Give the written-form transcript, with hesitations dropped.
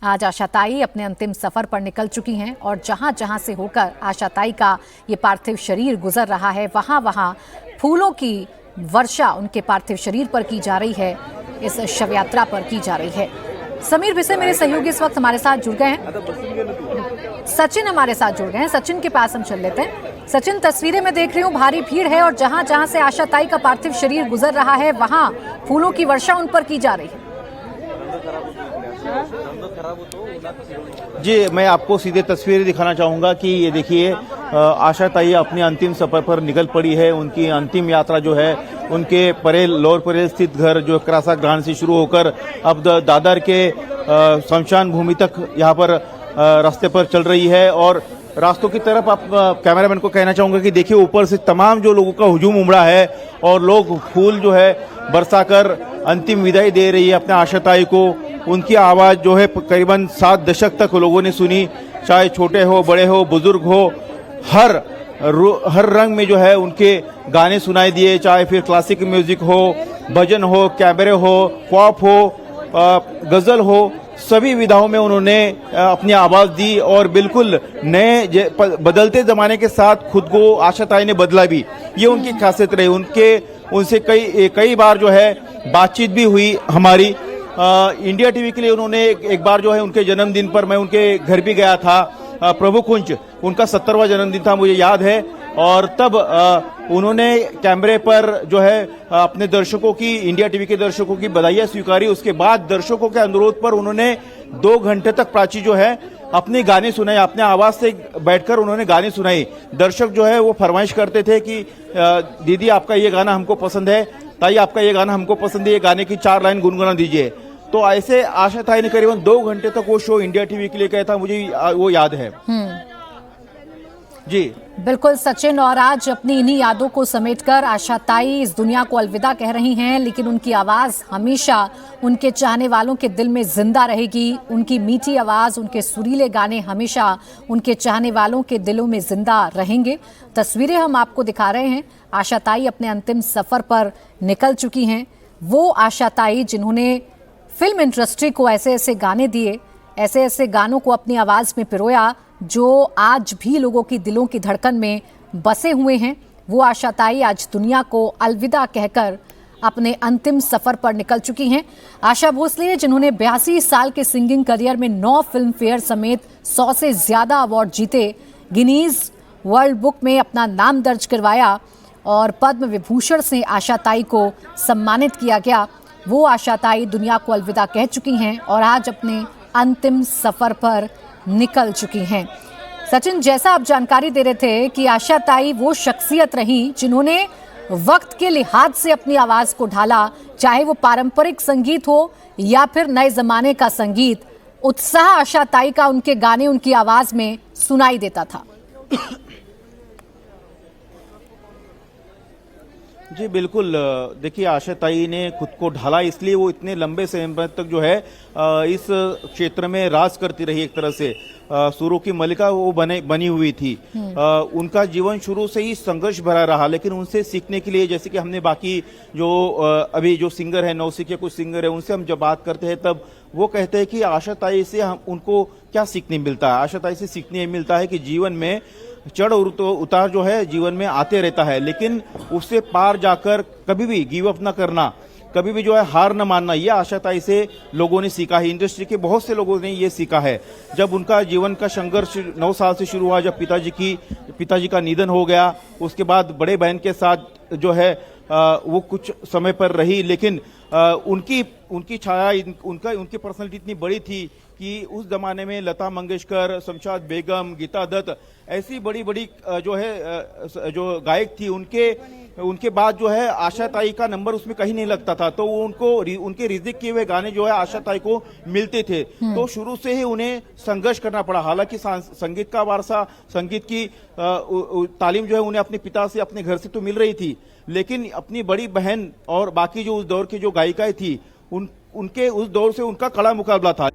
आज आशाताई अपने अंतिम सफर पर निकल चुकी हैं और जहां जहां से होकर आशाताई का ये पार्थिव शरीर गुजर रहा है, वहां वहां फूलों की वर्षा उनके पार्थिव शरीर पर की जा रही है, इस शव यात्रा पर की जा रही है। समीर भिसे मेरे सहयोगी इस वक्त हमारे साथ जुड़ गए हैं। सचिन हमारे साथ जुड़ गए हैं। सचिन के पास हम चल लेते हैं। सचिन, तस्वीरें में देख रही हूँ भारी भीड़ है और जहां जहां से आशाताई का पार्थिव शरीर गुजर रहा है वहां फूलों की वर्षा उन पर की जा रही है। जी, मैं आपको सीधे तस्वीरें दिखाना चाहूंगा कि ये देखिए आशाताई अपने अंतिम सफर पर निकल पड़ी है। उनकी अंतिम यात्रा जो है उनके परेल लोअर परेल स्थित घर जो क्रासा ग्रांड से शुरू होकर अब दादर के शमशान भूमि तक यहाँ पर रास्ते पर चल रही है। और रास्तों की तरफ आप कैमरामैन को कहना चाहूंगा कि देखिए ऊपर से तमाम जो लोगों का हुजूम उमड़ा है और लोग फूल जो है बरसाकर अंतिम विदाई दे रही है अपने आशाताई को। उनकी आवाज जो है करीबन 7 दशक तक लोगों ने सुनी, चाहे छोटे हो बड़े हो बुजुर्ग हो, हर रंग में जो है उनके गाने सुनाई दिए, चाहे फिर क्लासिक म्यूजिक हो, भजन हो, कैबरे हो, पॉप हो, गजल हो, सभी विधाओं में उन्होंने अपनी आवाज दी और बिल्कुल नए बदलते जमाने के साथ खुद को आशाताई ने बदला भी। ये उनकी खासियत रही। उनसे कई बार जो है बातचीत भी हुई हमारी। इंडिया टीवी के लिए उन्होंने एक बार जो है उनके जन्मदिन पर मैं उनके घर भी गया था, प्रभु कुंज, उनका 70वां जन्मदिन था मुझे याद है। और तब उन्होंने कैमरे पर जो है अपने दर्शकों की, इंडिया टीवी के दर्शकों की बधाइयां स्वीकारी। उसके बाद दर्शकों के अनुरोध पर उन्होंने 2 घंटे तक प्राची जो है अपने गाने सुनाए, अपने आवाज से बैठकर उन्होंने गाने सुनाई। दर्शक जो है वो फरमाइश करते थे कि दीदी आपका ये गाना हमको पसंद है, ताई आपका ये गाना हमको पसंद है, ये गाने की 4 लाइन गुनगुना दीजिए। तो ऐसे आशाताई ने करीबन 2 घंटे तक वो शो इंडिया टीवी के लिए किया था, मुझे वो याद है। जी बिल्कुल सचिन, और आज अपनी इन्हीं यादों को समेटकर आशाताई इस दुनिया को अलविदा कह रही हैं, लेकिन उनकी आवाज हमेशा उनके चाहने वालों के दिल में जिंदा रहेगी। उनकी मीठी आवाज, उनके सुरीले गाने हमेशा उनके चाहने वालों के दिलों में जिंदा रहेंगे। तस्वीरें हम आपको दिखा रहे हैं। आशाताई अपने अंतिम सफर पर निकल चुकी हैं। वो आशाताई जिन्होंने फिल्म इंडस्ट्री को ऐसे ऐसे गाने दिए, ऐसे ऐसे गानों को अपनी आवाज में पिरोया जो आज भी लोगों की दिलों की धड़कन में बसे हुए हैं। वो आशाताई आज दुनिया को अलविदा कहकर अपने अंतिम सफर पर निकल चुकी हैं। आशा भोसले जिन्होंने 82 साल के सिंगिंग करियर में 9 फिल्म फेयर समेत 100 से ज्यादा अवार्ड जीते, गिनीज वर्ल्ड बुक में अपना नाम दर्ज करवाया और पद्म विभूषण से आशाताई को सम्मानित किया गया। वो आशाताई दुनिया को अलविदा कह चुकी हैं और आज अपने अंतिम सफर पर निकल चुकी हैं। सचिन, जैसा आप जानकारी दे रहे थे कि आशाताई वो शख्सियत रही जिन्होंने वक्त के लिहाज से अपनी आवाज को ढाला, चाहे वो पारंपरिक संगीत हो या फिर नए जमाने का संगीत। उत्साह आशाताई का उनके गाने, उनकी आवाज में सुनाई देता था। जी बिल्कुल, देखिए आशाताई ने खुद को ढाला, इसलिए वो इतने लंबे समय तक जो है इस क्षेत्र में राज करती रही। एक तरह से सुरों की मलिका वो बनी हुई थी। उनका जीवन शुरू से ही संघर्ष भरा रहा, लेकिन उनसे सीखने के लिए, जैसे कि हमने बाकी जो अभी जो सिंगर है, नौसिखिए कुछ सिंगर है, उनसे हम जब बात करते हैं तब वो कहते हैं कि आशाताई से हम उनको क्या सीखने मिलता है। आशाताई से सीखने मिलता है कि जीवन में चढ़ उतार जो है जीवन में आते रहता है, लेकिन उससे पार जाकर कभी भी गिव अप न करना, कभी भी जो है हार न मानना, ये आशाताई से लोगों ने सीखा है। इंडस्ट्री के बहुत से लोगों ने ये सीखा है। जब उनका जीवन का संघर्ष 9 साल से शुरू हुआ, जब पिताजी का निधन हो गया, उसके बाद बड़े बहन के साथ जो है वो कुछ समय पर रही, लेकिन उनकी छाया, उनकी पर्सनालिटी इतनी बड़ी थी कि उस जमाने में लता मंगेशकर, शमशाद बेगम, गीता दत्त ऐसी बड़ी बड़ी जो है जो गायक थी, उनके बाद जो है आशाताई का नंबर उसमें कहीं नहीं लगता था। तो उनके रिजिक किए हुए गाने जो है आशाताई को मिलते थे। तो शुरू से ही उन्हें संघर्ष करना पड़ा। हालांकि संगीत का वारसा, संगीत की तालीम जो है उन्हें अपने पिता से, अपने घर से तो मिल रही थी, लेकिन अपनी बड़ी बहन और बाकी जो उस दौर की जो गायिकाएं थी उनके उस दौर से उनका कड़ा मुकाबला था।